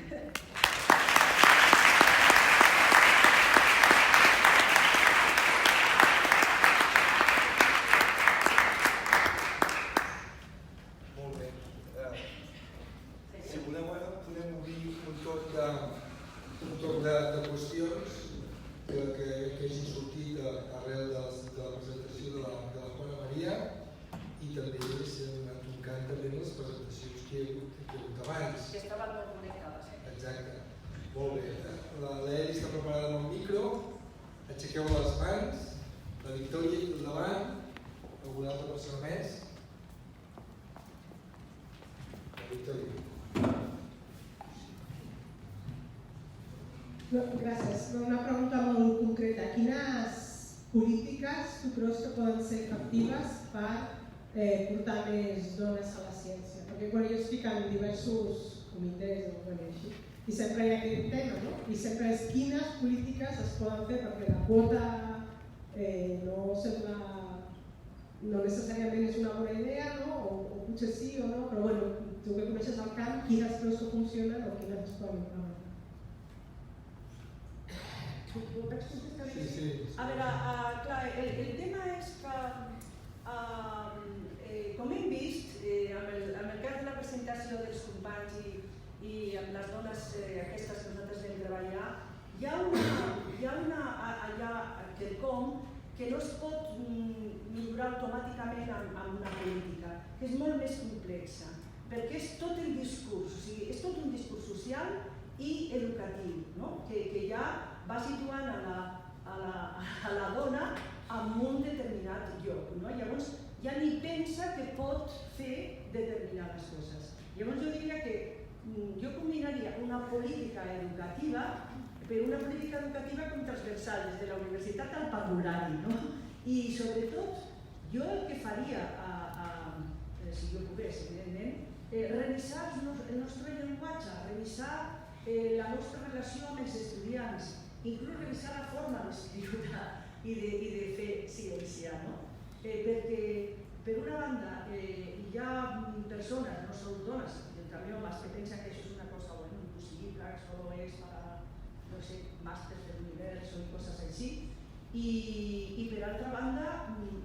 De qüestions que hagin sortit arrel de la presentació de la Juana Maria i també s'han anat toncant també les presentacions que hi ha hagut abans. Que estaven molt connectades. Exacte. Molt bé. L'Eli està preparada amb el micro. Aixequeu les mans. La Victòria i tot davant. Alguna altra persona més? Victoria. Gràcies. Una pregunta molt concreta. Quines polítiques tu creus que poden ser efectives per portar més dones a la ciència? Perquè jo estic en diversos comitès o així, i sempre hi ha aquest tema, no? I sempre és quines polítiques es poden fer perquè la quota no necessàriament és una bona idea, no? O potser sí o no, però bueno, tu que coneixes el camp, quines creus que funcionen o quines es poden implementar? Sí. A veure, clar, el tema és que, com hem vist, en el cas de la presentació dels companys i amb les dones aquestes que nosaltres vam treballar, hi ha allà quelcom que no es pot millorar automàticament amb una política, que és molt més complexa, perquè és tot el discurs, o sigui, és tot un discurs social i educatiu, no? Que ja va situant a la dona en un determinat lloc, no? Llavors ja ni pensa que pot fer determinades coses. Llavors jo diria que jo combinaria una política educativa, però una política educativa com transversal, des de la universitat al parvulari, no? I sobretot jo el que faria, si jo pogués, evidentment, revisar el nostre llenguatge, revisar la nostra relació amb els estudiants, inclús revisar la forma d'escriure i de fer ciència, no? Perquè, per una banda, hi ha persones, no són dones, també homes, que pensen que això és una cosa impossible, que solo és para, no sé, màsters de l'univers o coses així, i per altra banda,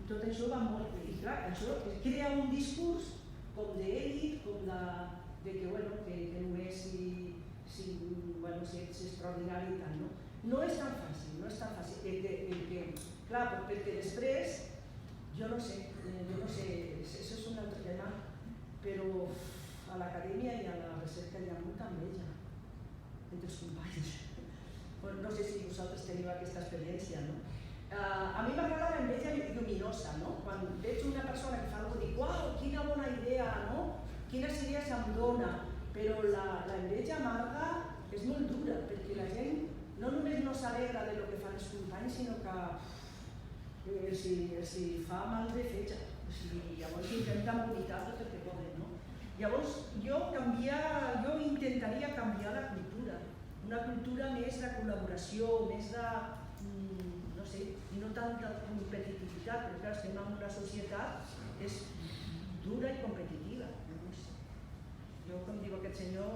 tot això va molt bé, i clar, això crea un discurs com d'elit, com de que només si ets extraordinari i tal, no? No és tan fàcil, clar, perquè després, jo no sé, això és un altre tema, però a l'acadèmia i a la recerca hi ha molta enveja entre els companys. No sé si vosaltres teniu aquesta experiència, no? A mi m'agrada l'enveja lluminosa, no? Quan veig una persona que fa alguna cosa, dic, uau, quina bona idea, no? Quines idees em dona, però l'enveja amarga és molt dura, perquè la gent no només no s'alegra de lo que fan els companys, sinó que els fa mal de fetge. Llavors intenten vomitar tot el que poden, no? Llavors jo intentaria canviar la cultura, una cultura més de col·laboració, més de, no sé, i no tant de competitivitat, perquè clar, estem en una societat que és dura i competitiva. Jo, com diu aquest senyor,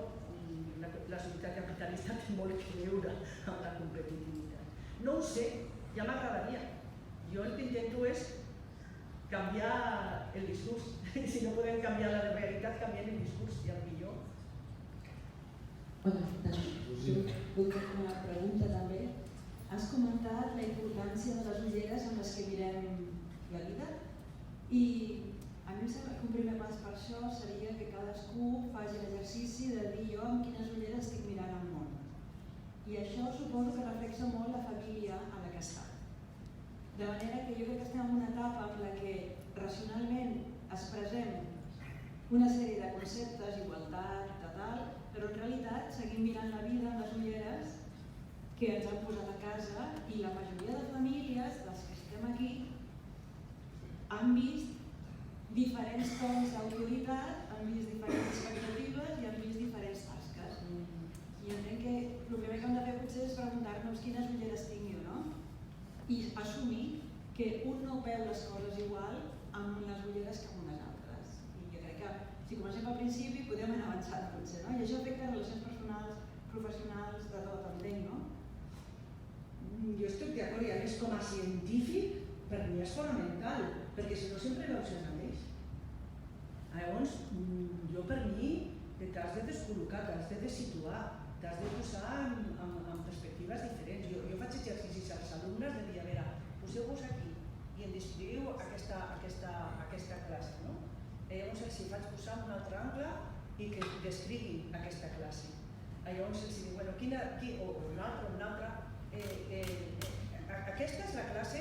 la societat capitalista té molt que veure amb la competitivitat. No ho sé, ja m'agradaria. Jo el que intento és canviar el discurs. Si no podem canviar la realitat, canviem el discurs, ja el millor. Hola, vull fer una pregunta també. Has comentat la importància de les ulleres amb les que mirem la vida i a mi em sembla que un primer pas per això seria que cadascú faci l'exercici de dir jo amb quines ulleres estic mirant el món. I això suposo que reflexa molt la família a la que està. De manera que jo crec que estem en una etapa en la que racionalment expressem una sèrie de conceptes, igualtat, tal, però en realitat seguim mirant la vida amb les ulleres que ens han posat a casa i la majoria de famílies dels que estem aquí han vist diferents tons d'autoritat, han vist diferents expectatives i han vist diferents tasques. I entenc que el primer que hem de fer potser és preguntar-nos quines ulleres tinc jo, no? I assumir que un no veu les coses igual amb les ulleres que amb unes altres. I jo crec que si comencem al principi podem anar avançant potser, no? I això afecta relacions personals, professionals, de tot, entenc, no? Jo estic d'acord, i a més com a científic, per mi és fonamental, perquè si no sempre veus el mateix. Llavors, jo per mi t'has de descol·locar, t'has de situar, t'has de posar en perspectives diferents. Jo faig exercicis als alumnes de dir, a veure, poseu-vos aquí i em descriu aquesta classe, no? Llavors els faig posar en un altre angle i que descriguin aquesta classe. Llavors els dic, bueno, o un altre, aquesta és la classe,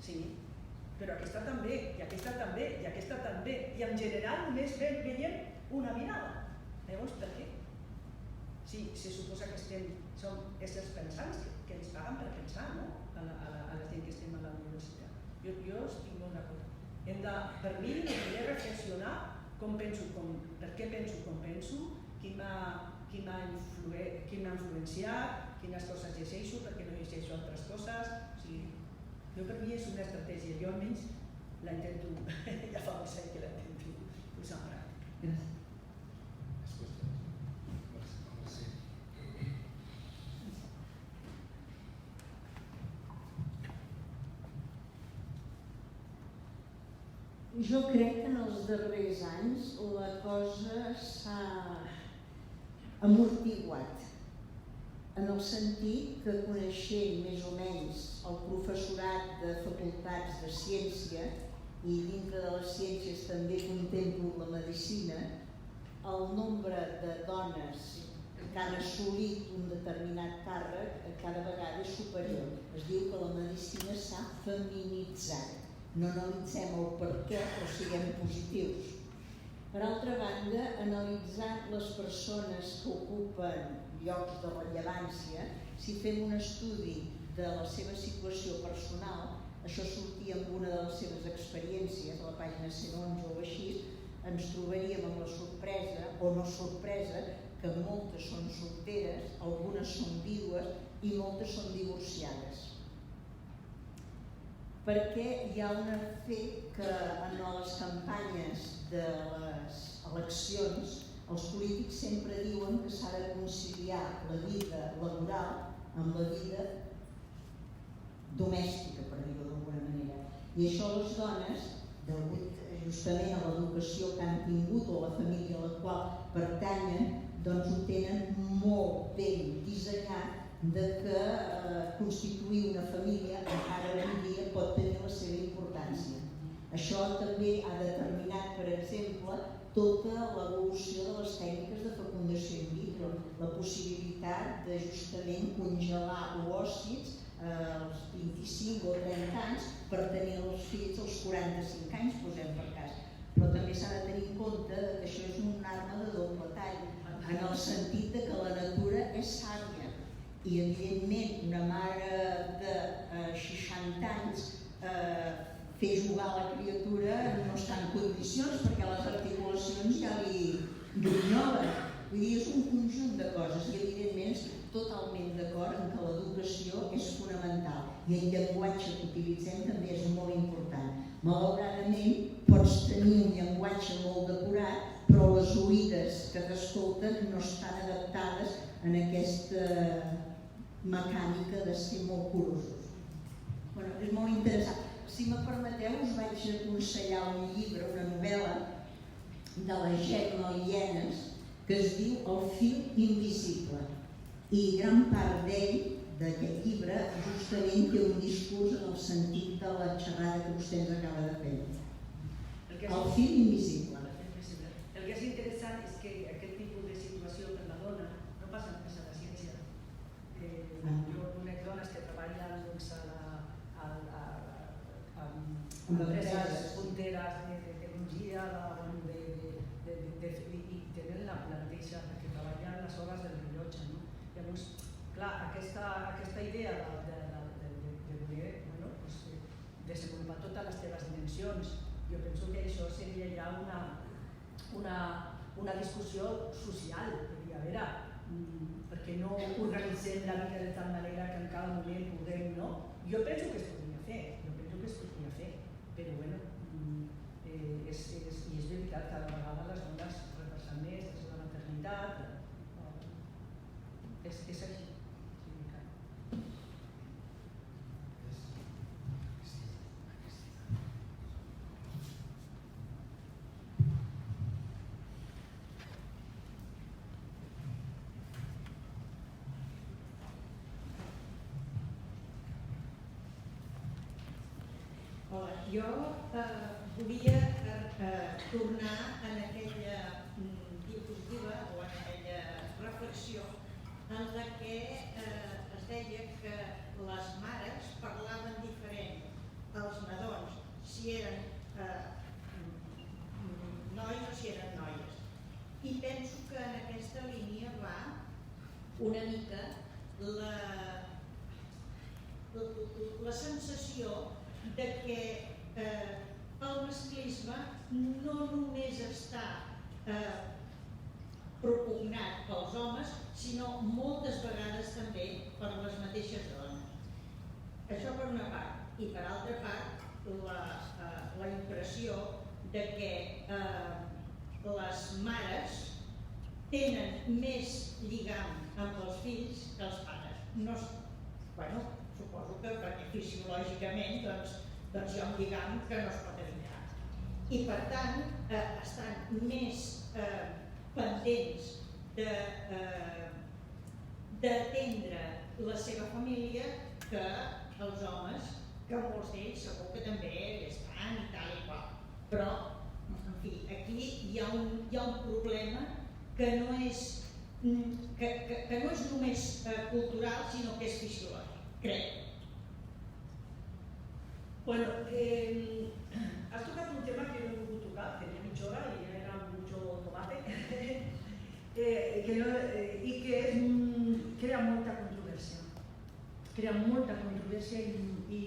sí, però aquesta també, i aquesta també, i aquesta també, i en general només veiem una mirada. Llavors, per què? Sí, se suposa que som éssers pensants, que ens paguen per pensar, no? A la gent que estem a la universitat. Jo estic molt d'acord. Per mi, hem de reflexionar per què penso com penso, qui m'ha influenciat, quines coses llegeixo, perquè no llegeixo altres coses. O sigui, per mi és una estratègia. Jo almenys la intento, ja fa molts anys que la intento posar en pràctica. Gràcies. Jo crec que en els darrers anys la cosa s'ha amortiguat, en el sentit que coneixent més o menys el professorat de facultats de ciència i dintre de les ciències també contemplo la medicina, el nombre de dones que han assolit un determinat càrrec cada vegada és superior. Es diu que la medicina s'ha feminitzat. No analitzem el per què, però siguem positius. Per altra banda, analitzant les persones que ocupen llocs de rellevància, si fem un estudi de la seva situació personal, això sortia en una de les seves experiències, a la pàgina 111 o així, ens trobaríem amb la sorpresa, o no sorpresa, que moltes són solteres, algunes són vídues i moltes són divorciades. Perquè hi ha un fet que en les campanyes de les eleccions els polítics sempre diuen que s'ha de conciliar la vida laboral amb la vida domèstica, per dir-ho d'alguna manera. I això les dones, degut justament a l'educació que han tingut o a la família a la qual pertanyen, doncs ho tenen molt ben dissenyat de que constituir una família encara avui dia pot tenir la seva importància. Això també ha determinat, per exemple, tota l'evolució de les tècniques de fecundació in vitro, la possibilitat de justament congelar ovòcits als 25 o 30 anys per tenir els fills als 45 anys, posem per cas. Però també s'ha de tenir en compte que això és una arma de doble tall, en el sentit que la natura és sàvia i evidentment una mare de 60 anys fer jugar la criatura no està en condicions perquè les articulacions ja li grinyolen. Vull dir, és un conjunt de coses i evidentment estic totalment d'acord en que l'educació és fonamental i el llenguatge que utilitzem també és molt important. Malauradament pots tenir un llenguatge molt depurat però les oïdes que t'escolten no estan adaptades en aquesta mecànica de ser molt curosos. És molt interessant. Si me permeteu, us vaig aconsellar un llibre, una novel·la de la Gemma Lienes que es diu El fil invisible. I gran part d'ell, d'aquest llibre, justament té un discurs en el sentit de la xerrada que vostè ens acaba de fer. El fil invisible. El que és interessant és que aquest tipus de situació per la dona no passa només a la ciència. Jo conec dones que treballen en empreses punteres de tecnologia i tenen la mateixa, perquè treballen les hores del rellotge. Llavors, clar, aquesta idea de voler desenvolupar totes les teves dimensions, jo penso que això seria ja una discussió social. A veure, per què no organitzem la vida de tal manera que en cada moment puguem, no? Jo penso que es podria fer, però bueno, i és veritat, cada vegada les dones repassen més des de la maternitat, és així. Hola, jo volia tornar en aquella diapositiva o en aquella reflexió en la que es deia que les mares parlaven diferent als nadons si eren nois o si eren noies. I penso que en la sensació de que el masclisme no només està propugnat pels homes, sinó moltes vegades també per les mateixes dones. Això per una part. I per altra part, la impressió de que les mares tenen més lligam amb els fills que els pares. Bueno, suposo que perquè fisiològicament doncs hi ha un lligam que no es pot evitar. I per tant, estan més pendents d'atendre la seva família que els homes, que molts d'ells segur que també estan i tal i qual. Però, en fi, aquí hi ha un problema que no és només cultural, sinó que és fisiològic, crec. Bueno, has tocat un tema que no he volgut tocar, tenia mitja hora i era mucho tomate, i que crea molta controvèrsia. Crea molta controvèrsia i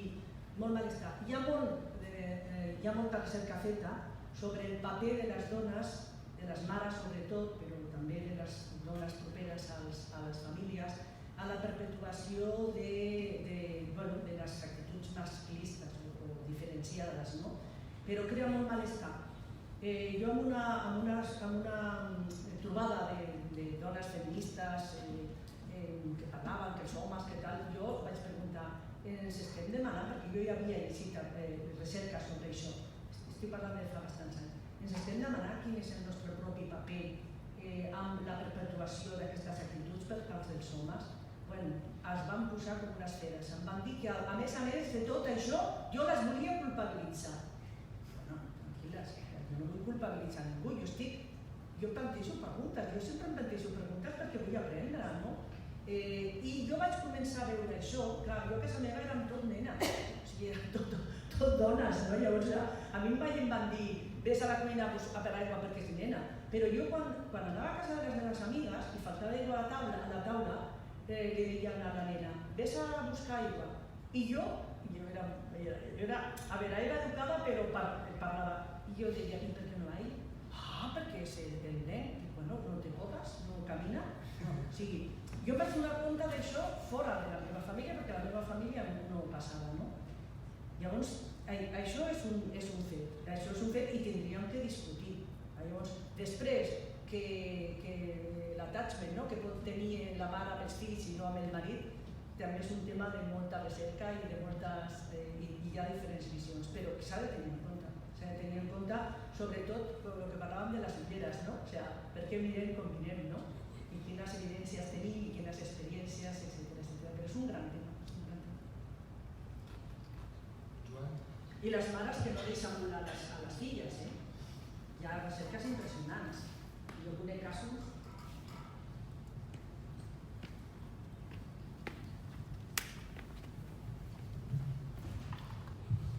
molt malestar. Hi ha molta recerca feta sobre el paper de les dones, de les mares sobretot, però també de les dones properes a les famílies, a la perpetuació de les actituds masclistes o diferenciades, no? Però crea molt malestar. Jo en una trobada de dones feministes que parlaven, que els homes, que tal, jo vaig preguntar, ens estem demanant, perquè jo ja havia llegit recerca sobre això, estic parlant de fa bastants anys, ens estem demanant quin és el nostre propi paper amb la perpetuació d'aquestes actituds per part dels homes. Bueno, es van posar com unes feres, em van dir que a més de tot això jo les volia culpabilitzar. Bueno, tranquil·les, jo no vull culpabilitzar ningú, jo plantejo preguntes, jo sempre em plantejo preguntes perquè vull aprendre, no? I jo vaig començar a veure això, clar, jo a casa meva érem tot nena, o sigui, érem tot dones, no? Llavors a mi em van dir, vés a la cuina a per aigua perquè ets nena, però jo quan anava a casa de les meves amigues i faltava aigua a la taula, li deien a la nena, vés a buscar aigua. I jo era, a veure, era educada però parlava, i jo deia, i per què no hi ha? Ah, perquè és el nen, bueno, no té botes, no camina, no, o sigui, jo vaig donar compte d'això fora de la meva família, perquè la meva família no passava, no? Llavors, això és un fet i tindríem que discutir. Llavors, després que l'attachment que pot tenir la mare amb els fills i no amb el marit, també és un tema de molta recerca i hi ha diferents visions, però s'ha de tenir en compte. S'ha de tenir en compte, sobretot, el que parlàvem de les ulleres, no? O sigui, per què mirem com mirem, no? I quines evidències tenim i quines experiències, etc. Però és un gran tema. I les mares que no deixen volar a les filles, hi ha recerques impressionants. Jo conec casos.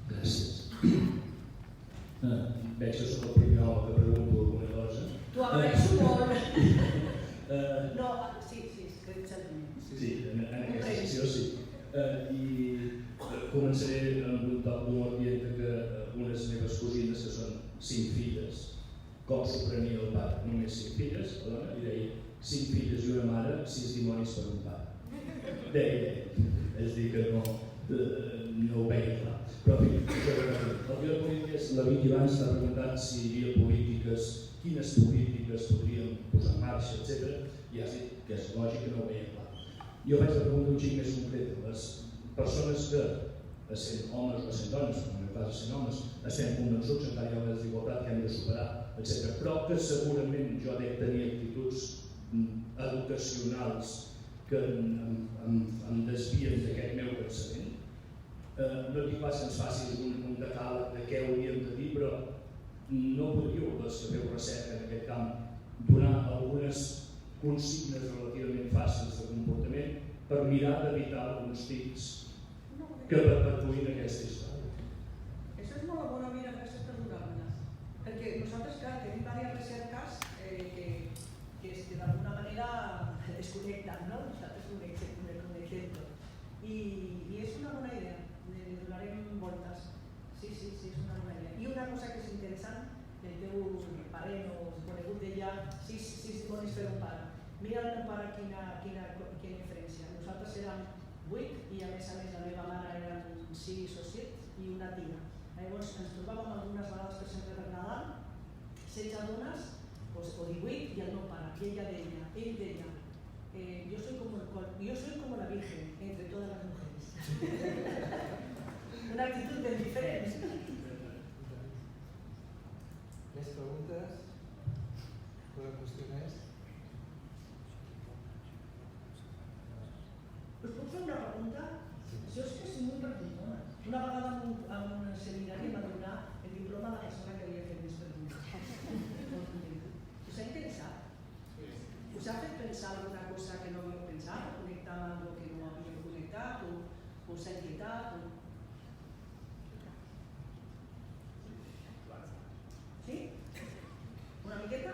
Gràcies. Veig que soc el primer home que pregunto alguna cosa. T'ho agraeixo molt. No, sí, certament. Sí, en aquesta sessió sí. I començaré amb un toc d'humor dient que unes meves cosines, que són 5 filles, com s'ho prenia el pare, només 5 filles, la dona, i deia 5 filles i una mare, 6 dimonis per un pare. Deia, és dir que no ho veia clar. Però en fi, el que de polítiques, la Vicky abans t'ha preguntat si hi havia polítiques, quines polítiques podríem posar en marxa, etc. I has dit que és lògic que no ho veia clar. Jo vaig a preguntar un xic més concret. Les persones que, essent homes o essent dones, en el meu cas essent homes, estem convençuts encara hi ha una desigualtat que hem de superar, etc. Però que segurament jo dec tenir actituds educacionals que em desvien d'aquest meu pensament. No dic pas que ens facis un decàleg de què hauríem de dir, però no podríeu, les que feu recerca en aquest camp, donar algunes consignes relativament fàcils de comportament per mirar d'evitar alguns tics que perpetuïn aquesta història. Això és molt bona, mira, gràcies per donar-me-les. Perquè nosaltres, clar, tenim diverses recerques que d'alguna manera es connecten, no? Nosaltres un exemple. I és una bona idea, li donarem voltes. Sí, és una bona idea. I una cosa que és interessant, el teu parent o conegut deia 6 dimonis per un pare. Mira el meu pare quina diferència. Nosaltres érem 8 i a més la meva mare eren 6 o 7 i una tia. Llavors ens trobàvem algunes vegades, per exemple, per Nadal, 16 dones o 18 i el meu pare. I ell deia, yo soy como la Virgen entre todas las mujeres. Una actitud ben diferent. Més preguntes? Una qüestió més? Us puc fer una pregunta? Jo és que soc molt preguntona. Una vegada en un seminari em va donar el diploma de la persona que havia fet més preguntes. Us ha interessat? Us ha fet pensar alguna cosa que no havíeu pensat? O connectar amb alguna que no havíeu connectat? O us ha inquietat? Sí? Una miqueta?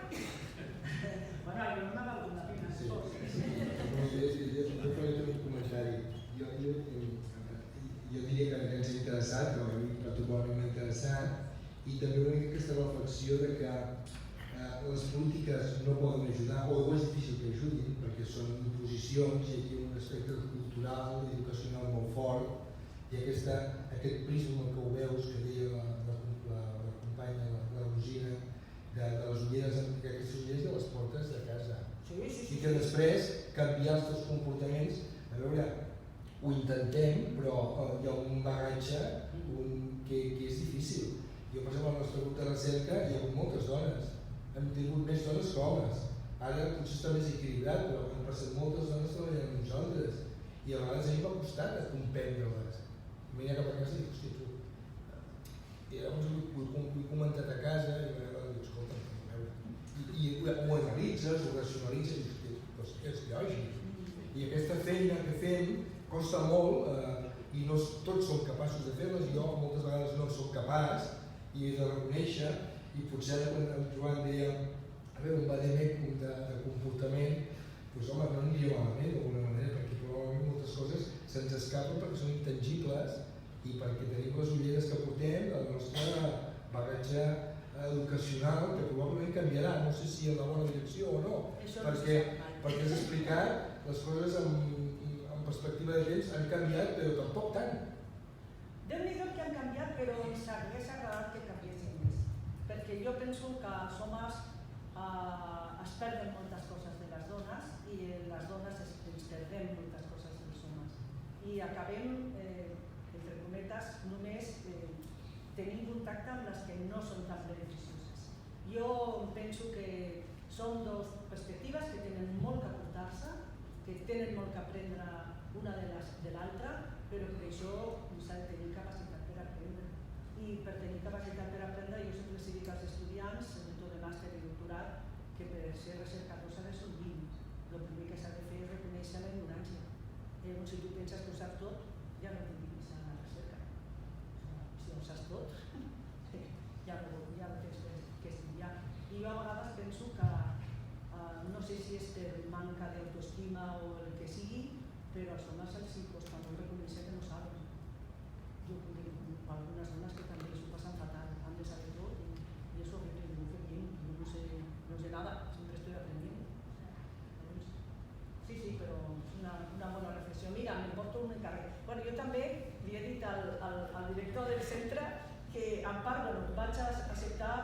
Bueno, jo no m'ha valgut la pena. Jo faré un comentari. Jo diria que ens ha interessat, però a mi particularment m'ha interessat, i també una mica aquesta reflexió de que les polítiques no poden ajudar, o és difícil que ajudin, perquè són imposicions i aquí hi ha un aspecte cultural i educacional molt fort, i aquest prisma que ho veus, que deia la companya, la Rosina, de les ulleres, aquestes ulleres de les portes de casa. I que després canviar els teus comportaments, a veure, ho intentem, però hi ha un bagatge que és difícil. Jo, per exemple, al nostre grup de recerca hi ha hagut moltes dones, hem tingut més dones que homes. Ara potser està més equilibrat, però han passat moltes dones treballant amb nosaltres i a vegades a mi m'ha costat comprendre-les. Venia cap a casa i dic, hòstia, tu, i llavors ho he comentat a casa i m'agrada dir, escolta, a veure, i ho analitzes, ho racionalitzes i dius, doncs és lògic. I aquesta feina que fem costa molt i no tots som capaços de fer-les, jo moltes vegades no soc capaç i he de reconèixer, i potser ara quan en Joan deia a veure, un vademecum de comportament, doncs home, no aniria malament d'alguna manera, perquè probablement moltes coses se'ns escapen perquè són intangibles i perquè tenim les ulleres que portem, el nostre bagatge educacional, que probablement canviarà, no sé si en la bona direcció o no, perquè has explicat les coses en perspectiva de temps han canviat, però tampoc tant. Déu-n'hi-do que han canviat, però ens hauria agradat que canviessin més. Perquè jo penso que els homes es perden moltes coses de les dones i les dones ens perdem moltes coses dels homes. I acabem, entre cometes, només tenint contacte amb les que no són tan beneficioses. Jo penso que són dues perspectives que tenen molt que aportar-se, que tenen molt que aprendre una de l'altra, però per això s'ha de tenir capacitat per aprendre. I per tenir capacitat per aprendre, jo sempre els dic als estudiants, sobretot de màster i doctorat, que per ser recercador s'ha de ser humil. El primer que s'ha de fer és reconèixer la ignorància. Llavors, si tu penses que ho saps tot, ja no t'inviguis a la recerca. Si ho saps tot, ja no tens que estudiar. I jo a vegades penso que no sé si és per manca d'autoestima o el que sigui, però als homes els costa molt reconèixer que no saben. Jo conec algunes dones que també s'ho passen fatal, han de saber tot y es horrible, no sé bien, no sé nada, siempre estoy aprendiendo. Sí, però és una bona reflexió. Mira, me porto un encàrrec. Bueno, jo també li he dit al director del centre que en part vaig acceptar,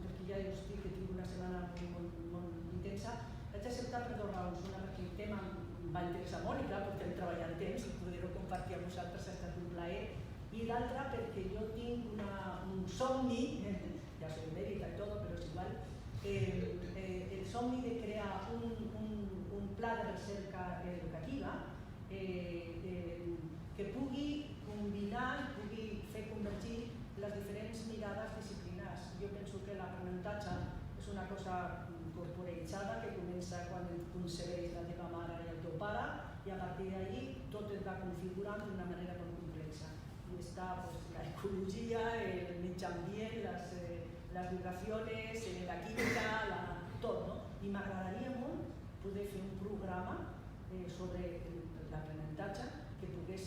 perquè ja us dic que tinc una setmana molt intensa, vaig acceptar per dues raons. Una, perquè el tema em va interessar molt i clar, portem treballant temps i poder-ho compartir amb vosaltres ha estat un plaer. I l'altra, perquè jo tinc un somni, ja soy mèdica i tot, però és igual, el somni de crear un pla de recerca educativa que pugui combinar i pugui fer convergir les diferents mirades disciplinars. Jo penso que l'aprenentatge és una cosa corporalitzada que comença quan et concebeix la teva mare i el teu pare i a partir d'allí tot et va configurant d'una manera molt complexa. I està la ecologia, el mig ambient, les vibraciones, la química, tot, no? I m'agradaria molt poder fer un programa sobre l'aprenentatge que pogués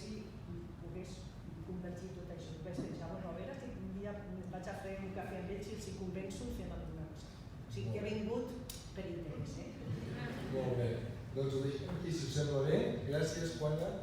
convergir tot això. Vaig pensar, bueno, a veure si un dia vaig a fer un cafè amb ells i els hi convenço fent alguna cosa. O sigui que he vingut per interès. Molt bé. Doncs ho deixem aquí, si us sembla bé. Gràcies, Juana.